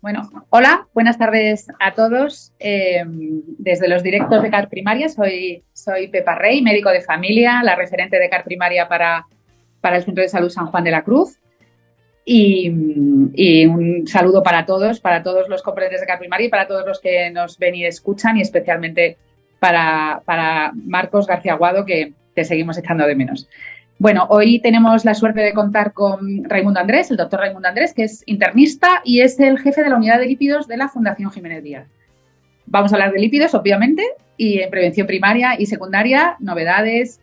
Bueno, hola, buenas tardes a todos. Desde los directos de CAR Primaria, soy Pepa Rey, médico de familia, la referente de CAR Primaria para el Centro de Salud San Juan de la Cruz. Y un saludo para todos los componentes de CAR Primaria y para todos los que nos ven y escuchan, y especialmente para Marcos García Aguado, que te seguimos echando de menos. Bueno, hoy tenemos la suerte de contar con Raimundo Andrés, el doctor Raimundo Andrés, que es internista y es el jefe de la unidad de lípidos de la Fundación Jiménez Díaz. Vamos a hablar de lípidos, obviamente, y en prevención primaria y secundaria, novedades,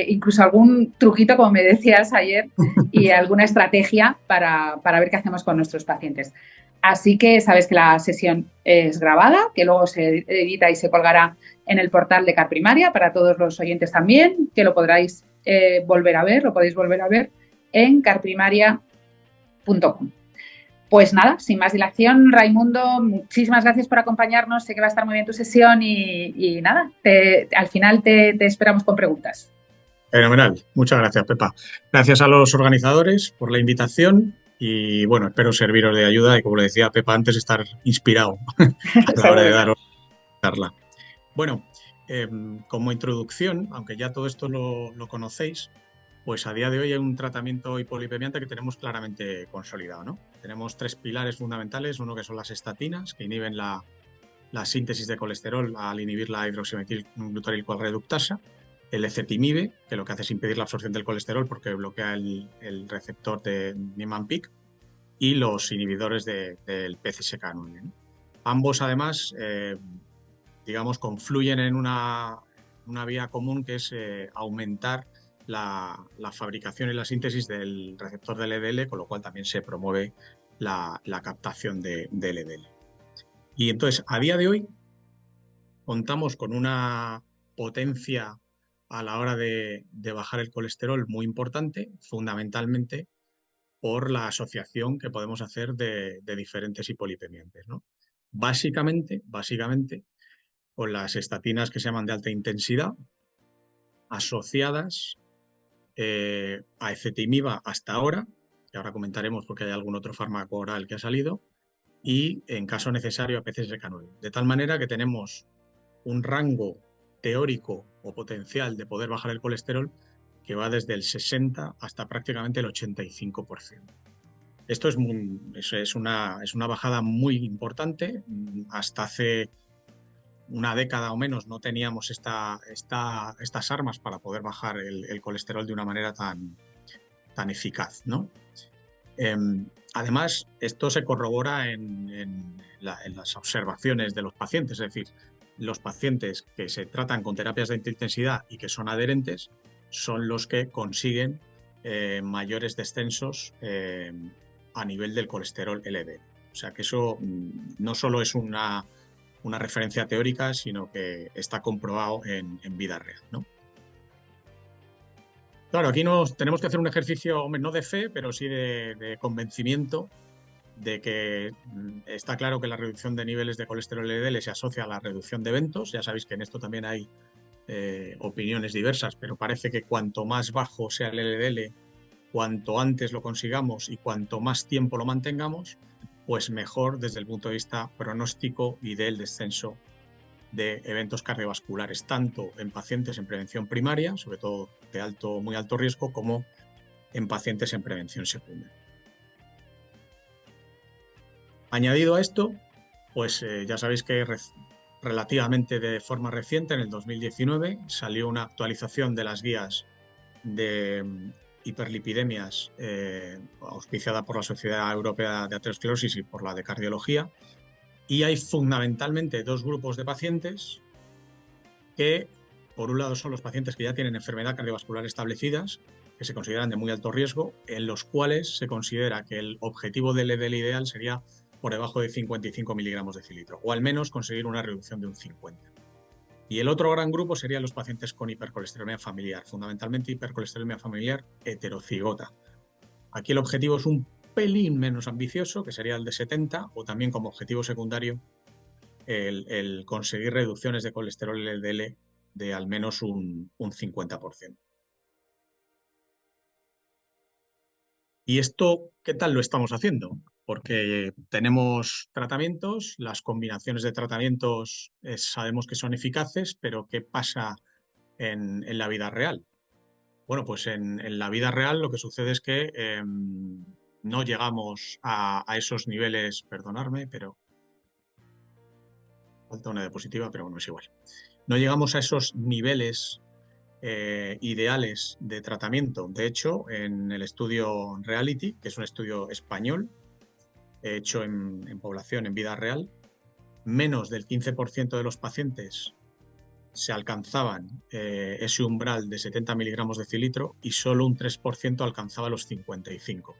incluso algún truquito, como me decías ayer, y alguna estrategia para ver qué hacemos con nuestros pacientes. Así que sabes que la sesión es grabada, que luego se edita y se colgará en el portal de CAR Primaria para todos los oyentes también, que lo podréis volver a ver, lo podéis volver a ver en carprimaria.com. Pues nada, sin más dilación, Raimundo, muchísimas gracias por acompañarnos. Sé que va a estar muy bien tu sesión y nada, al final te esperamos con preguntas. Fenomenal. Muchas gracias, Pepa. Gracias a los organizadores por la invitación y bueno, espero serviros de ayuda y como le decía Pepa antes, estar inspirado a la hora Seguro de que sí. daros la charla. Bueno, eh, como introducción, aunque ya todo esto lo conocéis, pues a día de hoy hay un tratamiento hipolipemiante que tenemos claramente consolidado, ¿no? Tenemos tres pilares fundamentales, uno que son las estatinas, que inhiben la síntesis de colesterol al inhibir la hidroximetilglutaril reductasa, el ezetimibe, que lo que hace es impedir la absorción del colesterol porque bloquea el receptor de Niemann-Pick, y los inhibidores del PCSK9, ¿no? Ambos, además, digamos, confluyen en una vía común que es aumentar la fabricación y la síntesis del receptor del LDL, con lo cual también se promueve la captación de LDL. Y entonces, a día de hoy, contamos con una potencia a la hora de bajar el colesterol muy importante, fundamentalmente por la asociación que podemos hacer de diferentes hipolipemiantes, ¿no? Básicamente, con las estatinas que se llaman de alta intensidad, asociadas a ezetimiba hasta ahora, que ahora comentaremos porque hay algún otro fármaco oral que ha salido, y en caso necesario a PCSK9. De tal manera que tenemos un rango teórico o potencial de poder bajar el colesterol que va desde el 60 hasta prácticamente el 85%. Esto es una bajada muy importante. Hasta hace una década o menos no teníamos estas armas para poder bajar el colesterol de una manera tan eficaz, ¿no? Eh, Además, esto se corrobora en las observaciones de los pacientes, es decir, los pacientes que se tratan con terapias de alta intensidad y que son adherentes son los que consiguen mayores descensos a nivel del colesterol LDL. O sea que eso no solo es una referencia teórica, sino que está comprobado en vida real, ¿no? Claro, aquí nos tenemos que hacer un ejercicio, hombre, no de fe, pero sí de convencimiento de que está claro que la reducción de niveles de colesterol LDL se asocia a la reducción de eventos. Ya sabéis que en esto también hay opiniones diversas, pero parece que cuanto más bajo sea el LDL, cuanto antes lo consigamos y cuanto más tiempo lo mantengamos, pues mejor desde el punto de vista pronóstico y del descenso de eventos cardiovasculares, tanto en pacientes en prevención primaria, sobre todo de muy alto riesgo, como en pacientes en prevención secundaria. Añadido a esto, pues ya sabéis que relativamente de forma reciente, en el 2019, salió una actualización de las guías de hiperlipidemias auspiciada por la Sociedad Europea de Aterosclerosis y por la de Cardiología. Y hay fundamentalmente dos grupos de pacientes que, por un lado, son los pacientes que ya tienen enfermedad cardiovascular establecidas, que se consideran de muy alto riesgo, en los cuales se considera que el objetivo del LDL ideal sería por debajo de 55 miligramos de decilitro, o al menos conseguir una reducción de un 50. Y el otro gran grupo serían los pacientes con hipercolesterolemia familiar, fundamentalmente hipercolesterolemia familiar heterocigota. Aquí el objetivo es un pelín menos ambicioso, que sería el de 70, o también como objetivo secundario el conseguir reducciones de colesterol LDL de al menos un 50%. ¿Y esto qué tal lo estamos haciendo? porque tenemos tratamientos, las combinaciones de tratamientos sabemos que son eficaces, pero ¿qué pasa en la vida real? Bueno, pues en la vida real lo que sucede es que no llegamos a esos niveles, perdonadme, pero falta una diapositiva, pero bueno, es igual. No llegamos a esos niveles ideales de tratamiento. De hecho, en el estudio Reality, que es un estudio español hecho en población en vida real, menos del 15% de los pacientes se alcanzaban ese umbral de 70 miligramos de cilitro y solo un 3% alcanzaba los 55.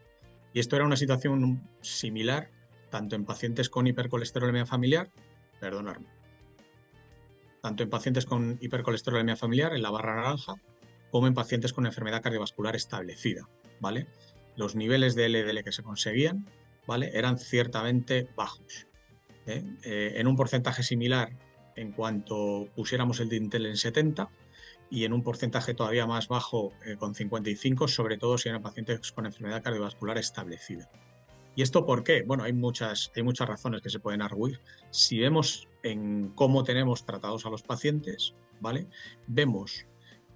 Y esto era una situación similar tanto en pacientes con hipercolesterolemia familiar, perdonadme, tanto en pacientes con hipercolesterolemia familiar, en la barra naranja, como en pacientes con enfermedad cardiovascular establecida, ¿vale? Los niveles de LDL que se conseguían, ¿vale? Eran ciertamente bajos. En un porcentaje similar en cuanto pusiéramos el dintel en 70 y en un porcentaje todavía más bajo con 55, sobre todo si eran pacientes con enfermedad cardiovascular establecida. ¿Y esto por qué? Bueno, hay muchas razones que se pueden arguir. Si vemos en cómo tenemos tratados a los pacientes, ¿vale? Vemos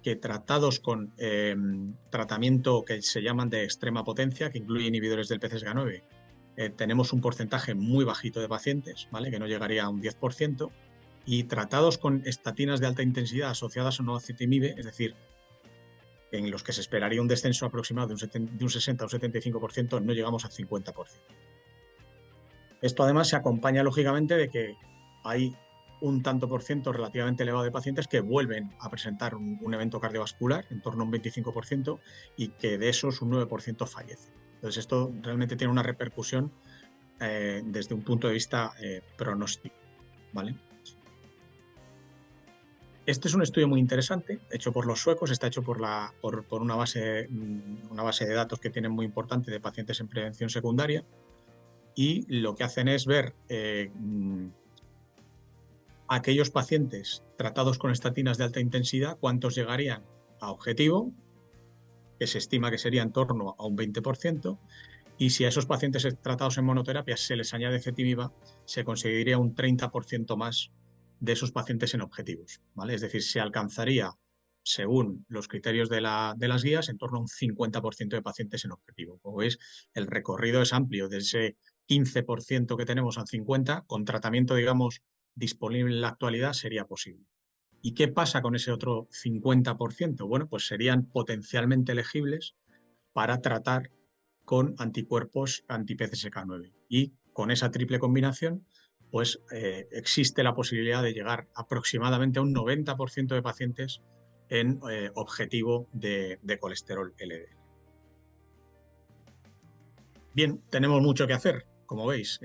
que tratados con tratamiento que se llaman de extrema potencia, que incluye inhibidores del PCSK9, tenemos un porcentaje muy bajito de pacientes, ¿vale? Que no llegaría a un 10%, y tratados con estatinas de alta intensidad asociadas a una acetimib, es decir, en los que se esperaría un descenso aproximado de un 60 o 75%, no llegamos al 50%. Esto además se acompaña lógicamente de que hay un tanto por ciento relativamente elevado de pacientes que vuelven a presentar un evento cardiovascular, en torno a un 25%, y que de esos un 9% fallece. Entonces esto realmente tiene una repercusión desde un punto de vista pronóstico, ¿vale? Este es un estudio muy interesante, hecho por los suecos, está hecho por una base de datos que tienen muy importante de pacientes en prevención secundaria, y lo que hacen es ver aquellos pacientes tratados con estatinas de alta intensidad, cuántos llegarían a objetivo, que se estima que sería en torno a un 20%, y si a esos pacientes tratados en monoterapia se les añade ezetimiba, se conseguiría un 30% más de esos pacientes en objetivos, ¿vale? Es decir, se alcanzaría, según los criterios de las guías, en torno a un 50% de pacientes en objetivo. Como veis, el recorrido es amplio, de ese 15% que tenemos al 50%, con tratamiento, digamos, disponible en la actualidad, sería posible. ¿Y qué pasa con ese otro 50%? Bueno, pues serían potencialmente elegibles para tratar con anticuerpos anti-PCSK9. Y con esa triple combinación, pues existe la posibilidad de llegar aproximadamente a un 90% de pacientes en objetivo de colesterol LDL. Bien, tenemos mucho que hacer, como veis.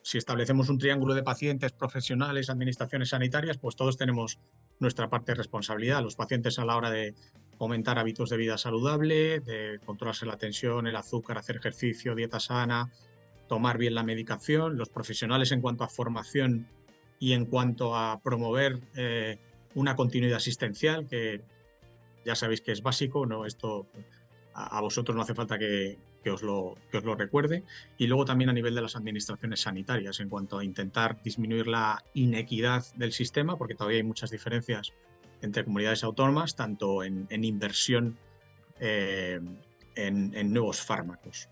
Si establecemos un triángulo de pacientes, profesionales, administraciones sanitarias, pues todos tenemos nuestra parte de responsabilidad. Los pacientes a la hora de fomentar hábitos de vida saludable, de controlarse la tensión, el azúcar, hacer ejercicio, dieta sana, tomar bien la medicación. Los profesionales en cuanto a formación y en cuanto a promover una continuidad asistencial, que ya sabéis que es básico, ¿no? Esto a vosotros no hace falta que os lo recuerde. Y luego también a nivel de las administraciones sanitarias, en cuanto a intentar disminuir la inequidad del sistema, porque todavía hay muchas diferencias entre comunidades autónomas, tanto en inversión en nuevos fármacos.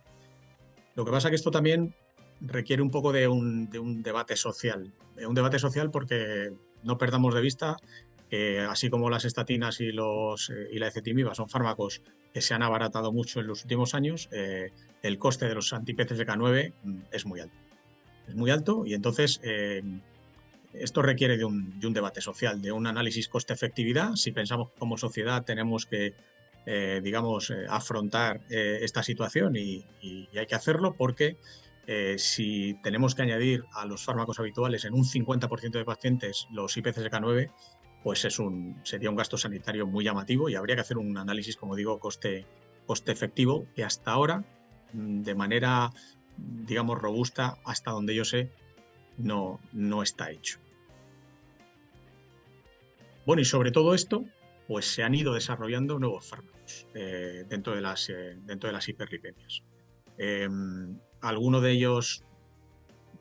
Lo que pasa es que esto también requiere un poco de un debate social. Un debate social porque no perdamos de vista que así como las estatinas y la ezetimiba son fármacos que se han abaratado mucho en los últimos años, el coste de los anti-PCSK9 es muy alto. Es muy alto y entonces esto requiere de un debate social, de un análisis coste-efectividad. Si pensamos que como sociedad tenemos que afrontar esta situación y hay que hacerlo porque si tenemos que añadir a los fármacos habituales en un 50% de pacientes los IPCSK9, pues sería un gasto sanitario muy llamativo y habría que hacer un análisis, como digo, coste-efectivo, que hasta ahora, de manera, digamos, robusta, hasta donde yo sé, no está hecho. Bueno, y sobre todo esto, pues se han ido desarrollando nuevos fármacos dentro de las hiperlipemias. Alguno de ellos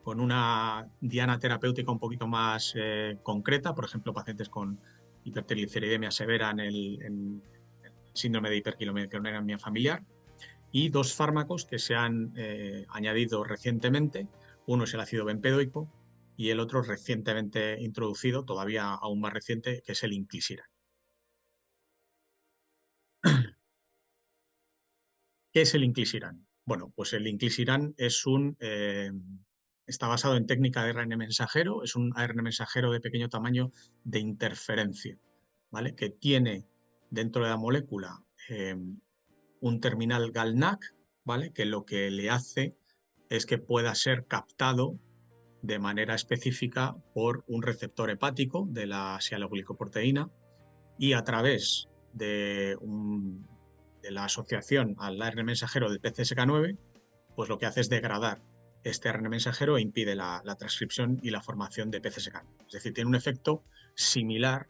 con una diana terapéutica un poquito más concreta, por ejemplo, pacientes con hipertrigliceridemia severa en el síndrome de hiperquilometrinemia familiar, y 2 fármacos que se han añadido recientemente. Uno es el ácido bempedoico y el otro recientemente introducido, todavía aún más reciente, que es el inclisiran. ¿Qué es el inclisiran? Bueno, pues el inclisiran está basado en técnica de ARN mensajero, es un ARN mensajero de pequeño tamaño de interferencia, ¿vale? Que tiene dentro de la molécula un terminal GalNAc, ¿vale? Que lo que le hace es que pueda ser captado de manera específica por un receptor hepático de la sialoglicoproteína, y a través de la asociación al ARN mensajero del PCSK9, pues lo que hace es degradar este ARN mensajero e impide la transcripción y la formación de PCSK9. Es decir, tiene un efecto similar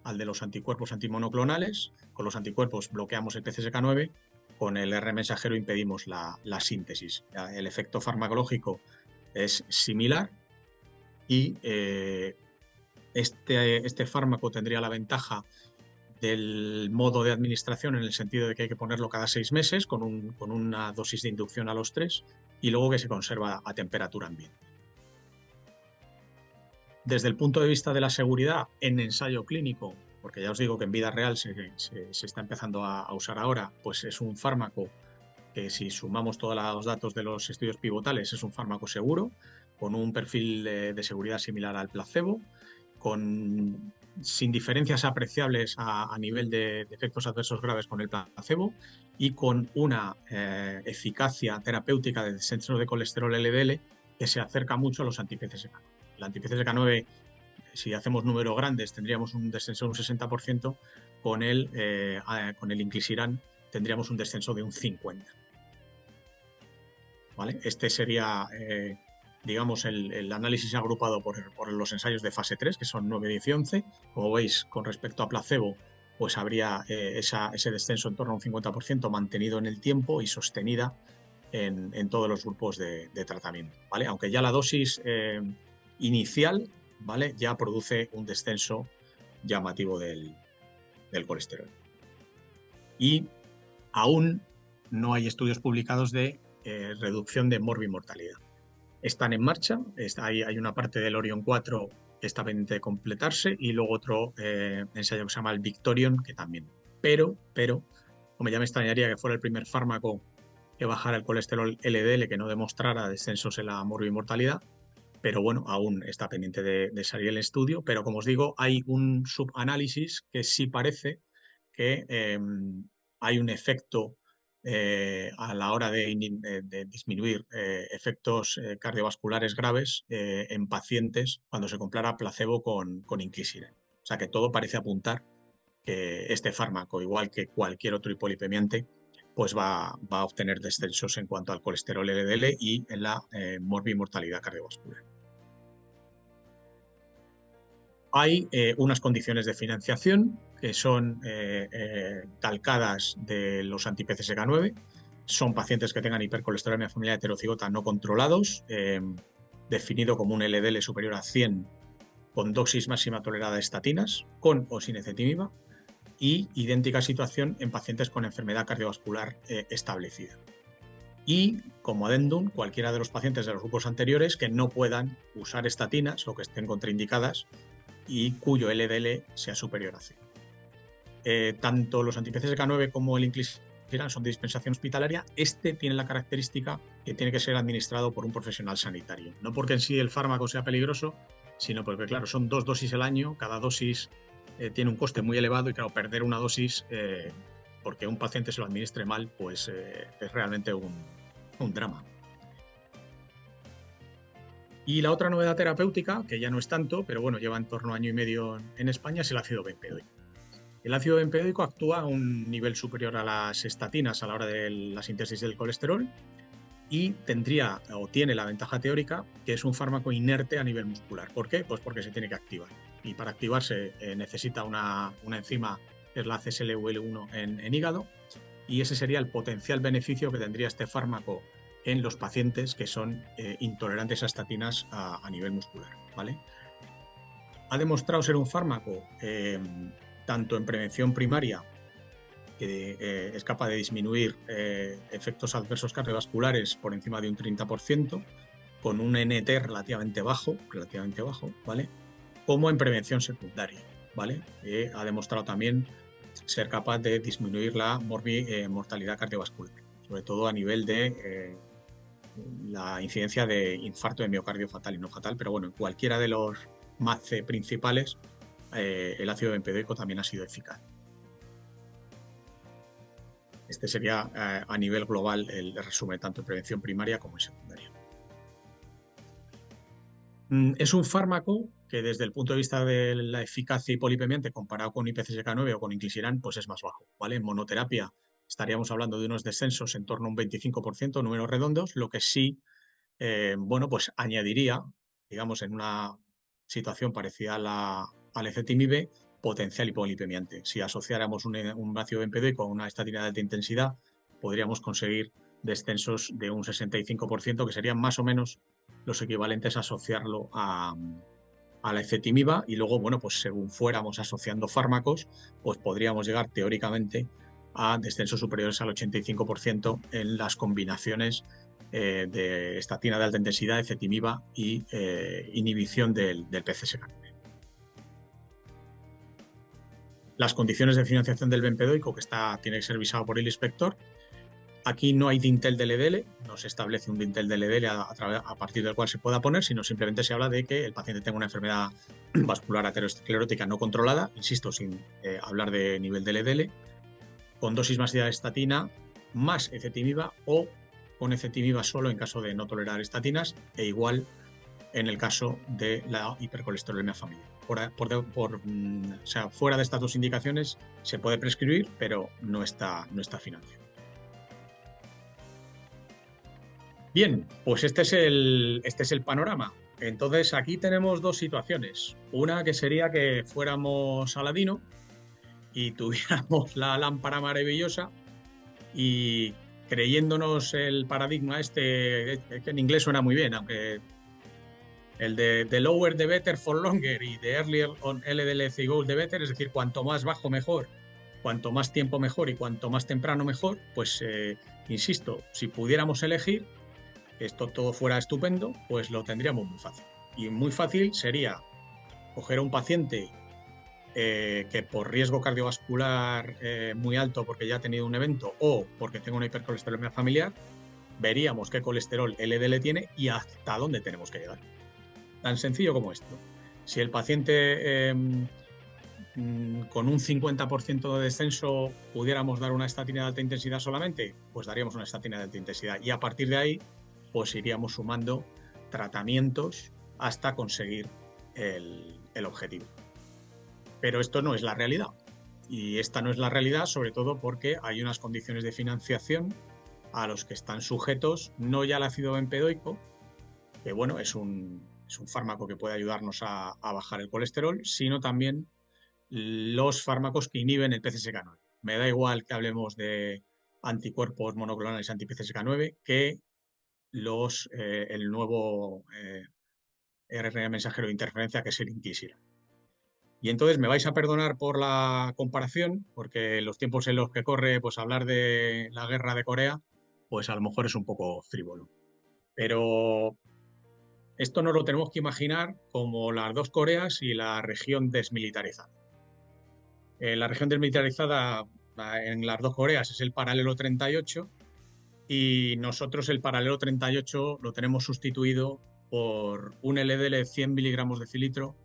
al de los anticuerpos antimonoclonales. Con los anticuerpos bloqueamos el PCSK9, con el ARN mensajero impedimos la síntesis. El efecto farmacológico es similar y este fármaco tendría la ventaja del modo de administración, en el sentido de que hay que ponerlo cada 6 meses con una dosis de inducción a los 3, y luego que se conserva a temperatura ambiente. Desde el punto de vista de la seguridad en ensayo clínico, porque ya os digo que en vida real se está empezando a usar ahora, pues es un fármaco que, si sumamos todos los datos de los estudios pivotales, es un fármaco seguro, con un perfil de seguridad similar al placebo, sin diferencias apreciables a nivel de efectos adversos graves con el placebo, y con una eficacia terapéutica de descenso de colesterol LDL que se acerca mucho a los anti-PCSK9. El anti-PCSK9, si hacemos números grandes, tendríamos un descenso de un 60%, con el inclisiran tendríamos un descenso de un 50%. ¿Vale? Este sería digamos, el análisis agrupado por los ensayos de fase 3, que son 9, 10 y 11. Como veis, con respecto a placebo, pues habría ese descenso en torno a un 50% mantenido en el tiempo y sostenida en todos los grupos de tratamiento, ¿vale? Aunque ya la dosis inicial, ¿vale?, ya produce un descenso llamativo del colesterol. Y aún no hay estudios publicados de reducción de morbimortalidad. Están en marcha, hay una parte del Orion 4 que está pendiente de completarse, y luego otro ensayo que se llama el Victorion, que también. Pero, como ya me extrañaría que fuera el primer fármaco que bajara el colesterol LDL que no demostrara descensos en la morbimortalidad, pero bueno, aún está pendiente de salir el estudio. Pero como os digo, hay un subanálisis que sí parece que hay un efecto a la hora de disminuir efectos cardiovasculares graves en pacientes cuando se compara placebo con inclisiran. O sea que todo parece apuntar que este fármaco, igual que cualquier otro hipolipemiante, pues va a obtener descensos en cuanto al colesterol LDL y en la morbimortalidad cardiovascular. Hay unas condiciones de financiación que son calcadas de los anti-PCSK9. Son pacientes que tengan hipercolesterolemia familiar heterocigota no controlados, definido como un LDL superior a 100 con dosis máxima tolerada de estatinas, con o sin ezetimiba, y idéntica situación en pacientes con enfermedad cardiovascular establecida. Y, como adendum, cualquiera de los pacientes de los grupos anteriores que no puedan usar estatinas o que estén contraindicadas y cuyo LDL sea superior a 100. Tanto los anti-PCSK9 como el inclisiran son de dispensación hospitalaria. Este tiene la característica que tiene que ser administrado por un profesional sanitario. No porque en sí el fármaco sea peligroso, sino porque, claro, son 2 dosis al año. Cada dosis tiene un coste muy elevado, y, claro, perder una dosis porque un paciente se lo administre mal, pues es realmente un drama. Y la otra novedad terapéutica, que ya no es tanto, pero bueno, lleva en torno a 1 año y medio en España, es el ácido bempedoico. El ácido bempedoico actúa a un nivel superior a las estatinas a la hora de la síntesis del colesterol, y tendría o tiene la ventaja teórica que es un fármaco inerte a nivel muscular. ¿Por qué? Pues porque se tiene que activar. Y para activarse necesita una enzima que es la CSLVL1 en hígado, y ese sería el potencial beneficio que tendría este fármaco en los pacientes que son intolerantes a estatinas a nivel muscular, ¿vale? Ha demostrado ser un fármaco tanto en prevención primaria, que es capaz de disminuir efectos adversos cardiovasculares por encima de un 30%, con un NT relativamente bajo, ¿vale? Como en prevención secundaria, ¿vale? Ha demostrado también ser capaz de disminuir la mortalidad cardiovascular, sobre todo a nivel de la incidencia de infarto de miocardio fatal y no fatal, pero bueno, en cualquiera de los MACE principales, el ácido bempedoico también ha sido eficaz. Este sería a nivel global el resumen, tanto en prevención primaria como en secundaria. Es un fármaco que desde el punto de vista de la eficacia hipolipemiante comparado con IPCSK9 o con inclisiran, pues es más bajo, ¿vale? En monoterapia estaríamos hablando de unos descensos en torno a un 25%, números redondos, lo que sí, bueno, pues añadiría, digamos, en una situación parecida al ezetimibe, potencial hipolipemiante. Si asociáramos un ácido bempedoico a una estatina de alta intensidad, podríamos conseguir descensos de un 65%, que serían más o menos los equivalentes a asociarlo a la ezetimiba, y luego, bueno, pues según fuéramos asociando fármacos, pues podríamos llegar teóricamente a descensos superiores al 85% en las combinaciones de estatina de alta intensidad, ezetimiba y inhibición del PCSK9. Las condiciones de financiación del bempedoico, que tiene que ser visado por el inspector. Aquí no hay dintel de LDL, no se establece un dintel de LDL a partir del cual se pueda poner, sino simplemente se habla de que el paciente tenga una enfermedad vascular aterosclerótica no controlada, insisto, sin hablar de nivel de LDL, con dosis masiva de estatina más ezetimiba o con ezetimiba solo en caso de no tolerar estatinas, e igual en el caso de la hipercolesterolemia familiar. O sea, fuera de estas dos indicaciones se puede prescribir, pero no está financiado. Bien, pues este es el panorama. Entonces aquí tenemos dos situaciones. Una que sería que fuéramos Aladino y tuviéramos la lámpara maravillosa y creyéndonos el paradigma que en inglés suena muy bien, aunque el de the lower the better for longer y the earlier on LDL goal the better, es decir, cuanto más bajo mejor, cuanto más tiempo mejor y cuanto más temprano mejor, pues insisto, si pudiéramos elegir, esto todo fuera estupendo, pues lo tendríamos muy fácil. Y muy fácil sería coger a un paciente que por riesgo cardiovascular muy alto porque ya ha tenido un evento o porque tenga una hipercolesterolemia familiar, veríamos qué colesterol LDL tiene y hasta dónde tenemos que llegar. Tan sencillo como esto. Si el paciente con un 50% de descenso pudiéramos dar una estatina de alta intensidad solamente, pues daríamos una estatina de alta intensidad y a partir de ahí pues iríamos sumando tratamientos hasta conseguir el objetivo. Pero esto no es la realidad. Y esta no es la realidad, sobre todo porque hay unas condiciones de financiación a los que están sujetos no ya el ácido bempedoico, que bueno, es un fármaco que puede ayudarnos a bajar el colesterol, sino también los fármacos que inhiben el PCSK9. Me da igual que hablemos de anticuerpos monoclonales anti-PCSK9 que el nuevo RNA mensajero de interferencia, que es el inclisiran. Y entonces me vais a perdonar por la comparación, porque los tiempos en los que corre, pues hablar de la guerra de Corea, pues a lo mejor es un poco frívolo. Pero esto nos lo tenemos que imaginar como las dos Coreas y la región desmilitarizada. La región desmilitarizada en las dos Coreas es el paralelo 38 y nosotros el paralelo 38 lo tenemos sustituido por un LDL de 100 miligramos de decilitro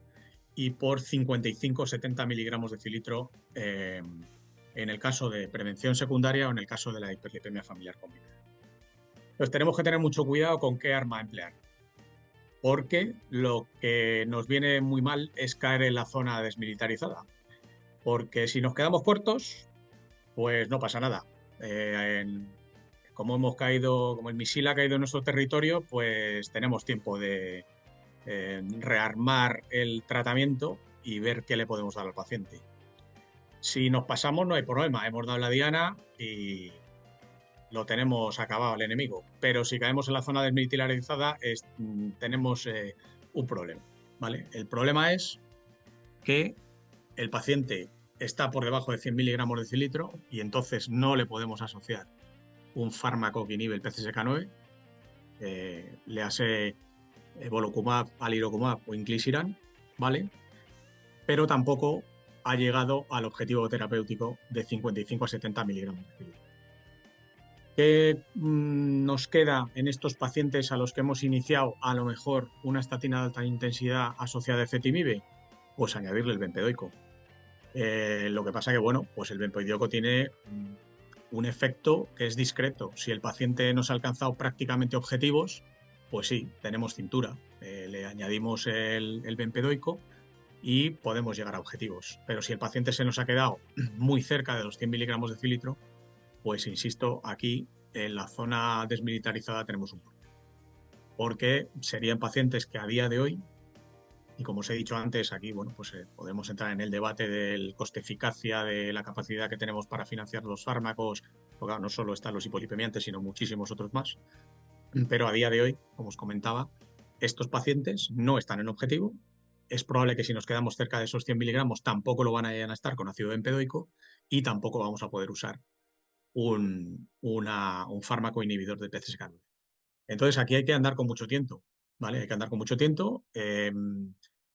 y por 55 o 70 miligramos de decilitro en el caso de prevención secundaria o en el caso de la hiperlipemia familiar combinada. Entonces tenemos que tener mucho cuidado con qué arma emplear, porque lo que nos viene muy mal es caer en la zona desmilitarizada, porque si nos quedamos cortos, pues no pasa nada. Como el misil ha caído en nuestro territorio, pues tenemos tiempo de rearmar el tratamiento y ver qué le podemos dar al paciente. Si nos pasamos no hay problema, hemos dado la diana y lo tenemos acabado el enemigo. Pero si caemos en la zona desmilitarizada, tenemos un problema, ¿vale? El problema es que el paciente está por debajo de 100 miligramos de cilitro y entonces no le podemos asociar un fármaco que inhibe el PCSK9, le hace volocumab, alirocumab o inclisiran, ¿vale? Pero tampoco ha llegado al objetivo terapéutico de 55 a 70 miligramos de cilitro. ¿Qué nos queda en estos pacientes a los que hemos iniciado a lo mejor una estatina de alta intensidad asociada a ezetimibe? Pues añadirle el bempedoico. Lo que pasa que, bueno, pues el bempedoico tiene un efecto que es discreto. Si el paciente nos ha alcanzado prácticamente objetivos, pues sí, tenemos cintura. Le añadimos el bempedoico y podemos llegar a objetivos. Pero si el paciente se nos ha quedado muy cerca de los 100 miligramos de cilitro, pues insisto, aquí en la zona desmilitarizada tenemos un problema. Porque serían pacientes que a día de hoy, y como os he dicho antes, aquí bueno, pues podemos entrar en el debate del coste-eficacia, de la capacidad que tenemos para financiar los fármacos, porque claro, no solo están los hipolipemiantes, sino muchísimos otros más. Pero a día de hoy, como os comentaba, estos pacientes no están en objetivo. Es probable que si nos quedamos cerca de esos 100 miligramos tampoco lo van a estar con ácido bempedoico y tampoco vamos a poder usar un fármaco inhibidor del PCSK9. Entonces aquí hay que andar con mucho tiento, ¿vale? Hay que andar con mucho tiento.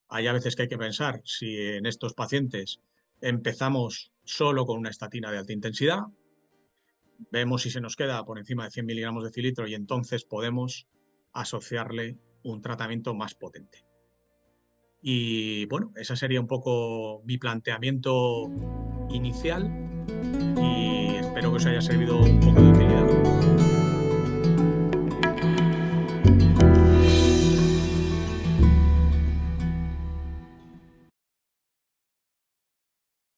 Hay a veces que hay que pensar si en estos pacientes empezamos solo con una estatina de alta intensidad, vemos si se nos queda por encima de 100 miligramos de cilitro y entonces podemos asociarle un tratamiento más potente. Y bueno, ese sería un poco mi planteamiento inicial y espero que os haya servido un poco de utilidad.